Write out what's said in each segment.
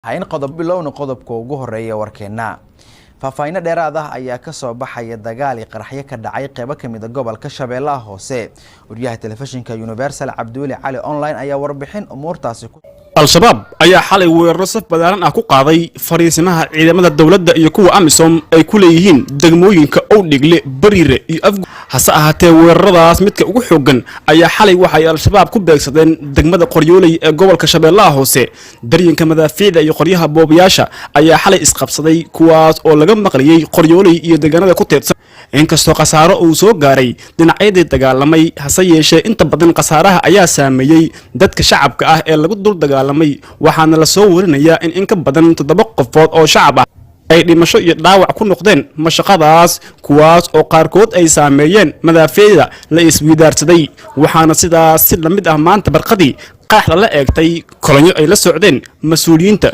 hayn qodob bilowna qodobka ugu horeeya warkeena faafayna dheeraad ah ayaa ka soo baxaya dagaal qaraxyo ka dhacay qaybo kamid ah gobolka Shabeellaha Hoose wariyaha telefishinka Universal Cabduuli Cali online ayaa warbixin umuurtaasi al-shabaab ayaa xalay weeraro saf badaanan ah ku qaaday fariisimaha ciidamada dawladda iyo kuwa amisom ay ku leeyihiin degmooyinka Owdhigle Bariire iyo Afgo hase ahaatee weeraradaas midka ugu xoogan ayaa xalay waxay al-shabaab ku beegsadeen degmada Qoryooley ee gobolka Shabeellaha Hoose daryanka madaafiicda iyo qoryaha boobiyaasha ayaa xalay isqabsaday kuwaas oo laga maqliyay Qoryooley iyo deegaanada ku teedsan inkastoo qasaaro uu soo gaaray dhinacyadii dagaalamay hase yeeshee inta badan qasaaraha ayaa saameeyay dadka shacabka ah ee lagu dul dagaalamay waxaana la soo warinayaa in ka badan 7 qofood oo shacab ah ay dhimasho iyo dhaawac ku noqdeen mashaqadaas kuwaas oo qaarkood ay saameeyeen madaafiicda la iswiidaarsaday waxaana sidaas si lamid ah maanta barqadii qaaxda la eegtay kolonyo ay la socdeen mas'uuliyiinta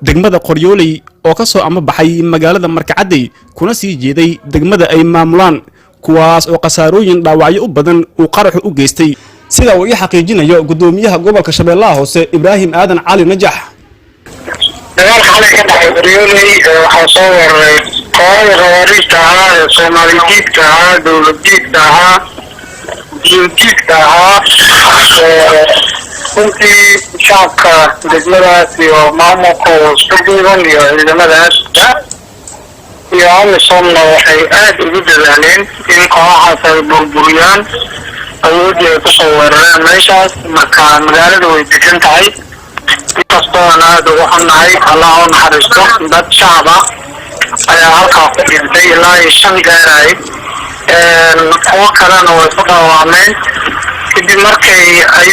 degmada Qoryooley oo ka soo ama baxay magaalada Markacadey kuna sii jeeday degmada ay maamulaan kuwaas oo qasaarooyin dhaawacyo u badan uu qaraxu u geystay sida uu xaqiijinayo gudoomiyaha gobolka Shabeellaha Hoose Ibrahim Aadan Cali Najax dagaal xalay ka dhacay Qoryooley waxa soo waray kooxda rawaariista ah Soomaaliyeedka ah dawladda ah diinta ah runtii shacabka degmadaas iyo maamulka iskuduuban iyo ciidamadaas iyo amisomna waxay aad ugu dadaaleen in kooxahaas ay burburiyaan awoodii ay kusoo weerareen meeshaas marka magaalada way degan tahay inkastoo aan aad ugu xunnahay allah u naxariisto dad shacab ah ayaa halkaa ku dhintay ilaa 5 gaaray kuwo kalena way ku dhaawacmeen kadib markay ay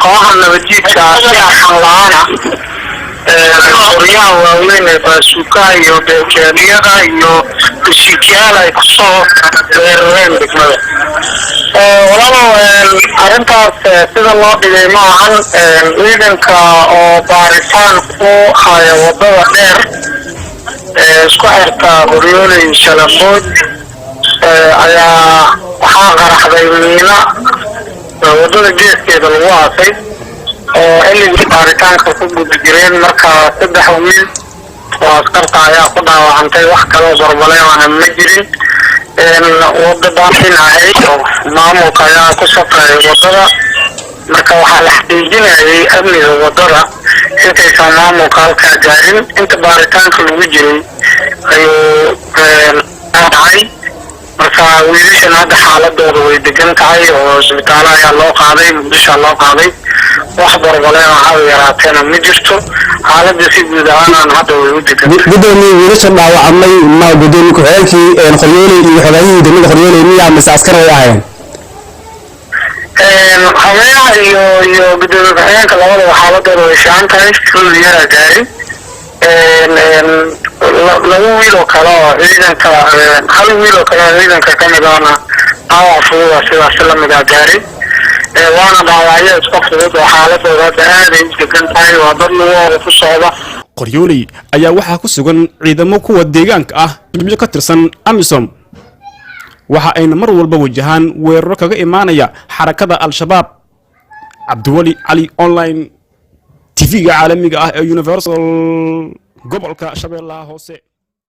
kooxaha nabadjiidka siyaxan la'aana qoryaha waaweyn ee baasuuka iyo beekeeliyada iyo bishiikyaal ay kusoo weerareen degmada walaalow arrintaas sida loo dhigay ma ahan ciidanka oo baaritaan ku haya wadada dheer isku xirta Qoryooley Shalabood ayaa waxaa qaraxday miina wadada geeskeeda lagu aasay oo xilligii baaritaanka ku guda jireen marka 3 wiil oo askarta ayaa ku dhaawacantay wax kale oo barbaleen ma jirin wadada baahinahay maamulka ayaa ku safray wadada marka waxaa la xaqiijinayay amniga wadada intaysan maamulka halkaa gaarin inta baaritaanka lagu jiray ayuu dhacay marka wiilashan hadda xaaladooda way degan tahay oo isbitaalaha ayaa loo qaaday muqdisho loo qaaday wax barbaleen oo hal yaraateena ma jirto xaaladda si guud ahaan hadda way u degan tahay gudoomiye wiilasha dhaawacmay ma gudoomiye ku-xigeenkii Qoryooley iyo xogaayihii degmada Qoryooley miyaa mise askar ay ahaayeen haweenaha iyo gudoomiye ku-xigeenka labadaba xaaladooda way fiican tahay ful yara gaarin lagu wiilo kale oo ciidanka hal wiilo kale oo ciidanka kamid ahna dhaawac fudud sidaas la mid ah gaaray waana dhaawacyo isku fudud oo xaaladooda aad ay u degan tahay waa dad lugo ku socda Qoryooley ayaa waxaa ku sugan ciidamo kuwa deegaanka ah iyo ka tirsan amisom waxa ayna mar walba wajahaan weeraro kaga imaanaya xarakada al-shabaab Cabduuli Cali online TV-ga caalamiga ah ee Universal gobolka Shabeellaha Hoose